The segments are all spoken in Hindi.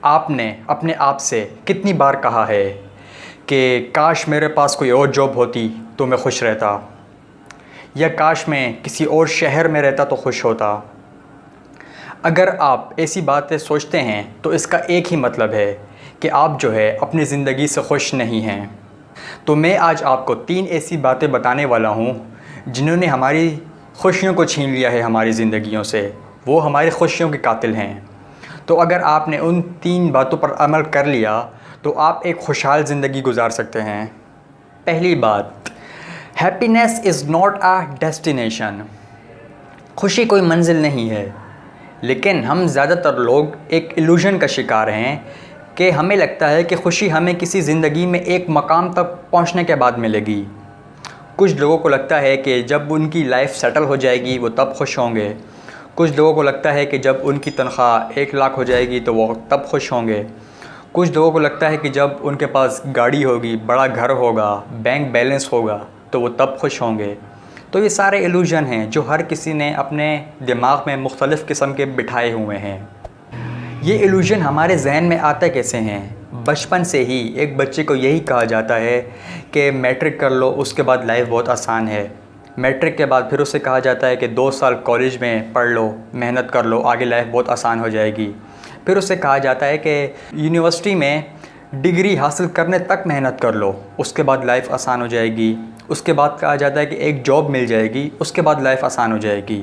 आपने अपने आप से कितनी बार कहा है कि काश मेरे पास कोई और जॉब होती तो मैं खुश रहता, या काश मैं किसी और शहर में रहता तो खुश होता। अगर आप ऐसी बातें सोचते हैं तो इसका एक ही मतलब है कि आप जो है अपनी ज़िंदगी से खुश नहीं हैं। तो मैं आज आपको 3 ऐसी बातें बताने वाला हूँ जिन्होंने हमारी खुशियों को छीन लिया है हमारी ज़िंदगियों से। वो हमारी खुशियों के कातिल हैं। तो अगर आपने उन 3 बातों पर अमल कर लिया तो आप एक खुशहाल ज़िंदगी गुजार सकते हैं। पहली बात, happiness is not a destination. खुशी कोई मंजिल नहीं है, लेकिन हम ज़्यादातर लोग एक इल्यूज़न का शिकार हैं कि हमें लगता है कि खुशी हमें किसी ज़िंदगी में एक मकाम तक पहुंचने के बाद मिलेगी। कुछ लोगों को लगता है कि जब उनकी लाइफ सेटल हो जाएगी वो तब खुश होंगे। कुछ लोगों को लगता है कि जब उनकी तनख्वाह 1 लाख हो जाएगी तो वो तब खुश होंगे। कुछ लोगों को लगता है कि जब उनके पास गाड़ी होगी, बड़ा घर होगा, बैंक बैलेंस होगा तो वो तब खुश होंगे। तो ये सारे इल्यूज़न हैं जो हर किसी ने अपने दिमाग में मुख्तलिफ़ किस्म के बिठाए हुए हैं। ये इल्यूज़न हमारे जहन में आता कैसे हैं? बचपन से ही एक बच्चे को यही कहा जाता है कि मैट्रिक कर लो, उसके बाद लाइफ बहुत आसान है। मैट्रिक के बाद फिर उसे कहा जाता है कि 2 साल कॉलेज में पढ़ लो, मेहनत कर लो, आगे लाइफ बहुत आसान हो जाएगी। फिर उसे कहा जाता है कि यूनिवर्सिटी में डिग्री हासिल करने तक मेहनत कर लो, उसके बाद लाइफ आसान हो जाएगी। उसके बाद कहा जाता है कि एक जॉब मिल जाएगी, उसके बाद लाइफ आसान हो जाएगी।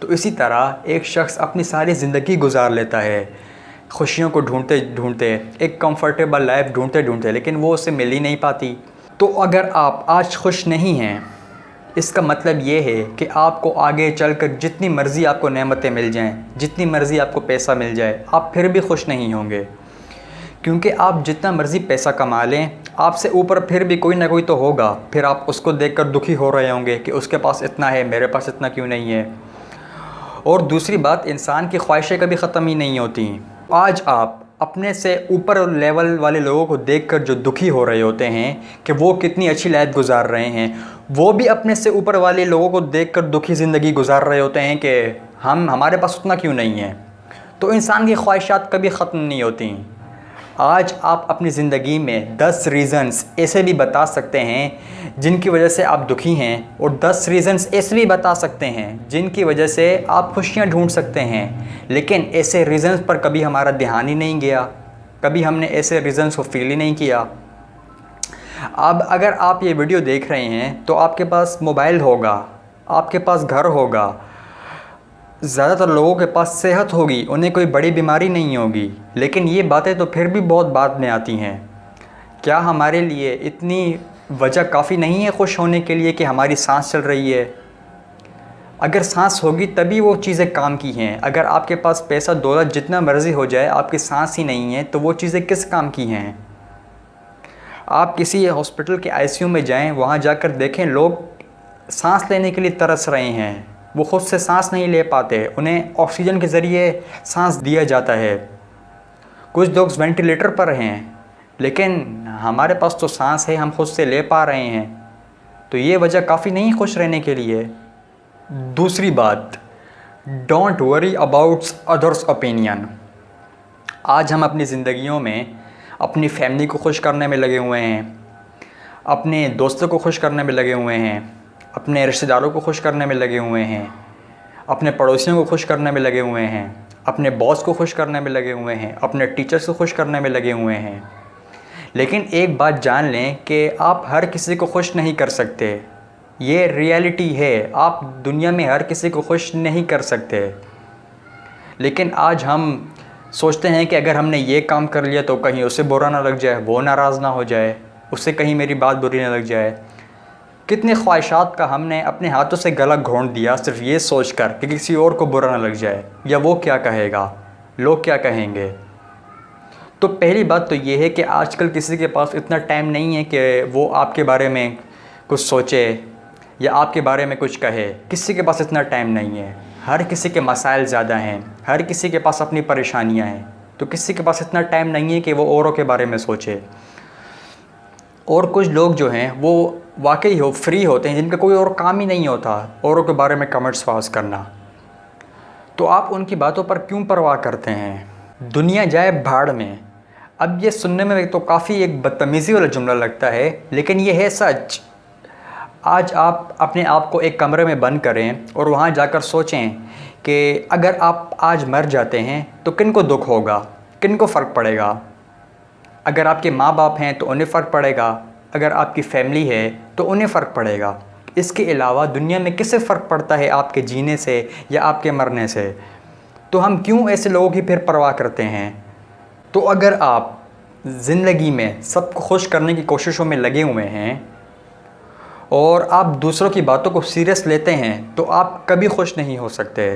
तो इसी तरह एक शख्स अपनी सारी ज़िंदगी गुजार लेता है खुशियों को ढूंढते ढूंढते, एक कंफर्टेबल लाइफ ढूंढते ढूंढते, लेकिन वो उसे मिल ही नहीं पाती। तो अगर आप आज खुश नहीं हैं, इसका मतलब ये है कि आपको आगे चलकर जितनी मर्ज़ी आपको नेमतें मिल जाएं, जितनी मर्ज़ी आपको पैसा मिल जाए, आप फिर भी खुश नहीं होंगे। क्योंकि आप जितना मर्ज़ी पैसा कमा लें, आपसे ऊपर फिर भी कोई ना कोई तो होगा। फिर आप उसको देखकर दुखी हो रहे होंगे कि उसके पास इतना है, मेरे पास इतना क्यों नहीं है। और दूसरी बात, इंसान की ख्वाहिशें कभी ख़त्म ही नहीं होती। आज आप अपने से ऊपर लेवल वाले लोगों को देखकर जो दुखी हो रहे होते हैं कि वो कितनी अच्छी लाइफ गुजार रहे हैं, वो भी अपने से ऊपर वाले लोगों को देखकर दुखी ज़िंदगी गुजार रहे होते हैं कि हमारे पास उतना क्यों नहीं है। तो इंसान की ख्वाहिशात कभी ख़त्म नहीं होती। आज आप अपनी ज़िंदगी में 10 रीज़न्स ऐसे भी बता सकते हैं जिनकी वजह से आप दुखी हैं, और 10 रीज़न्स ऐसे भी बता सकते हैं जिनकी वजह से आप खुशियाँ ढूंढ सकते हैं। लेकिन ऐसे रीज़न्स पर कभी हमारा ध्यान ही नहीं गया, कभी हमने ऐसे रीज़न्स को फील ही नहीं किया। अब अगर आप ये वीडियो देख रहे हैं तो आपके पास मोबाइल होगा, आपके पास घर होगा, ज़्यादातर लोगों के पास सेहत होगी, उन्हें कोई बड़ी बीमारी नहीं होगी, लेकिन ये बातें तो फिर भी बहुत बाद में आती हैं। क्या हमारे लिए इतनी वजह काफ़ी नहीं है खुश होने के लिए कि हमारी सांस चल रही है? अगर सांस होगी तभी वो चीज़ें काम की हैं। अगर आपके पास पैसा दौलत जितना मर्ज़ी हो जाए, आपकी सांस ही नहीं है तो वो चीज़ें किस काम की हैं? आप किसी हॉस्पिटल के आईसीयू में जाएं, वहाँ जाकर देखें लोग सांस लेने के लिए तरस रहे हैं। वो ख़ुद से सांस नहीं ले पाते, उन्हें ऑक्सीजन के ज़रिए सांस दिया जाता है। कुछ लोग वेंटिलेटर पर हैं, लेकिन हमारे पास तो सांस है, हम खुद से ले पा रहे हैं। तो ये वजह काफ़ी नहीं खुश रहने के लिए। दूसरी बात, don't worry about others opinion. आज हम अपनी ज़िंदगियों में अपनी फैमिली को खुश करने में लगे हुए हैं, अपने दोस्तों को खुश करने में लगे हुए हैं, अपने रिश्तेदारों को खुश करने में लगे हुए हैं, अपने पड़ोसियों को खुश करने में लगे हुए हैं, अपने बॉस को खुश करने में लगे हुए हैं, अपने टीचर्स को खुश करने में लगे हुए हैं। लेकिन एक बात जान लें कि आप हर किसी को खुश नहीं कर सकते। ये रियलिटी है, आप दुनिया में हर किसी को खुश नहीं कर सकते। लेकिन आज हम सोचते हैं कि अगर हमने ये काम कर लिया तो कहीं उसे बुरा ना लग जाए, वो नाराज़ ना हो जाए, उससे कहीं मेरी बात बुरी ना लग जाए। कितने ख्वाहिशात का हमने अपने हाथों से गला घोंट दिया सिर्फ ये सोचकर कि किसी और को बुरा ना लग जाए, या वो क्या कहेगा, लोग क्या कहेंगे। तो पहली बात तो ये है कि आजकल किसी के पास इतना टाइम नहीं है कि वो आपके बारे में कुछ सोचे या आपके बारे में कुछ कहे। किसी के पास इतना टाइम नहीं है। हर किसी के मसाइल ज़्यादा हैं, हर किसी के पास अपनी परेशानियाँ हैं। तो किसी के पास इतना टाइम नहीं है कि वो औरों के बारे में सोचे। और कुछ लोग जो हैं वो वाकई फ्री होते हैं, जिनका कोई और काम ही नहीं होता औरों के बारे में कमेंट्स पास करना। तो आप उनकी बातों पर क्यों परवाह करते हैं? दुनिया जाए भाड़ में। अब ये सुनने में तो काफ़ी एक बदतमीज़ी वाला जुमला लगता है, लेकिन ये है सच। आज आप अपने आप को एक कमरे में बंद करें और वहाँ जाकर सोचें कि अगर आप आज मर जाते हैं तो किन को दुख होगा, किन को फ़र्क पड़ेगा। अगर आपके माँ बाप हैं तो उन्हें फ़र्क पड़ेगा, अगर आपकी फैमिली है तो उन्हें फ़र्क पड़ेगा। इसके अलावा दुनिया में किसे फ़र्क पड़ता है आपके जीने से या आपके मरने से? तो हम क्यों ऐसे लोगों की फिर परवाह करते हैं? तो अगर आप ज़िंदगी में सबको खुश करने की कोशिशों में लगे हुए हैं और आप दूसरों की बातों को सीरियस लेते हैं तो आप कभी खुश नहीं हो सकते।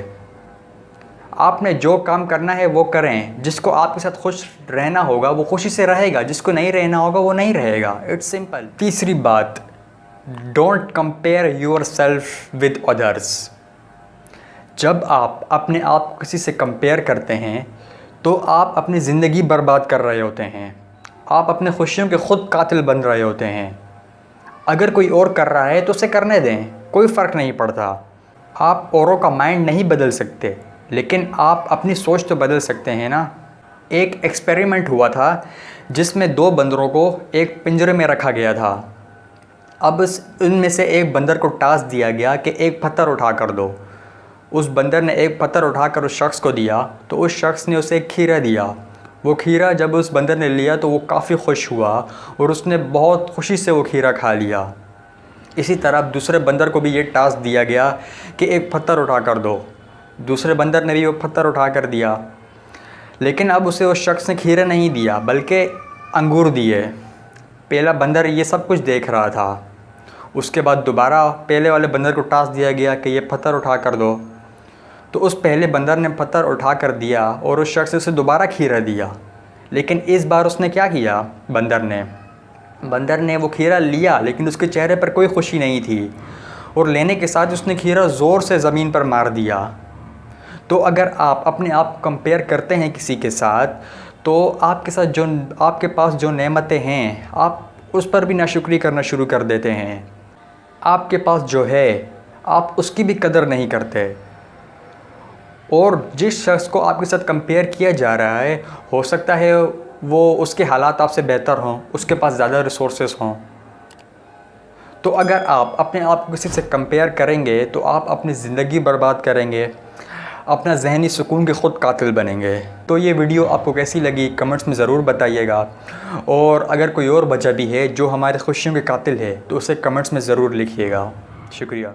आपने जो काम करना है वो करें। जिसको आपके साथ खुश रहना होगा वो खुशी से रहेगा, जिसको नहीं रहना होगा वो नहीं रहेगा। It's simple. तीसरी बात, don't compare your self with others. जब आप अपने आप को किसी से कंपेयर करते हैं तो आप अपनी ज़िंदगी बर्बाद कर रहे होते हैं। आप अपने खुशियों के ख़ुद कातिल बन रहे होते हैं। अगर कोई और कर रहा है तो उसे करने दें, कोई फ़र्क नहीं पड़ता। आप औरों का माइंड नहीं बदल सकते, लेकिन आप अपनी सोच तो बदल सकते हैं ना। एक एक्सपेरिमेंट हुआ था जिसमें 2 बंदरों को एक पिंजरे में रखा गया था। अब उनमें से एक बंदर को टास्क दिया गया कि एक पत्थर उठा कर दो। उस बंदर ने एक पत्थर उठाकर उस शख्स को दिया तो उस शख्स ने उसे एक खीरा दिया। वो खीरा जब उस बंदर ने लिया तो वो काफ़ी खुश हुआ और उसने बहुत खुशी से वो खीरा खा लिया। इसी तरह दूसरे बंदर को भी ये टास्क दिया गया कि एक पत्थर उठा कर दो। दूसरे बंदर ने भी वो पत्थर उठा कर दिया, लेकिन अब उसे उस शख्स ने खीरा नहीं दिया बल्कि अंगूर दिए। पहला बंदर ये सब कुछ देख रहा था। उसके बाद दोबारा पहले वाले बंदर को टास्क दिया गया कि ये पत्थर उठा कर दो। तो उस पहले बंदर ने पत्थर उठा कर दिया और उस शख्स ने उसे दोबारा खीरा दिया। लेकिन इस बार उसने क्या किया? बंदर ने वो खीरा लिया, लेकिन उसके चेहरे पर कोई खुशी नहीं थी और लेने के साथ उसने खीरा ज़ोर से ज़मीन पर मार दिया। तो अगर आप अपने आप को कंपेयर करते हैं किसी के साथ तो आपके साथ जो आपके पास जो नेमतें हैं आप उस पर भी नाशुक्री करना शुरू कर देते हैं। आपके पास जो है आप उसकी भी कदर नहीं करते। और जिस शख्स को आपके साथ कंपेयर किया जा रहा है हो सकता है वो उसके हालात आपसे बेहतर हों, उसके पास ज़्यादा रिसोर्सेज हों। तो अगर आप अपने आप को किसी से कंपेयर करेंगे तो आप अपनी ज़िंदगी बर्बाद करेंगे, अपना ज़हनी सुकून के ख़ुद कातिल बनेंगे। तो ये वीडियो आपको कैसी लगी कमेंट्स में ज़रूर बताइएगा। और अगर कोई और बच्चा भी है जो हमारे खुशियों के कातिल है तो उसे कमेंट्स में ज़रूर लिखिएगा। शुक्रिया।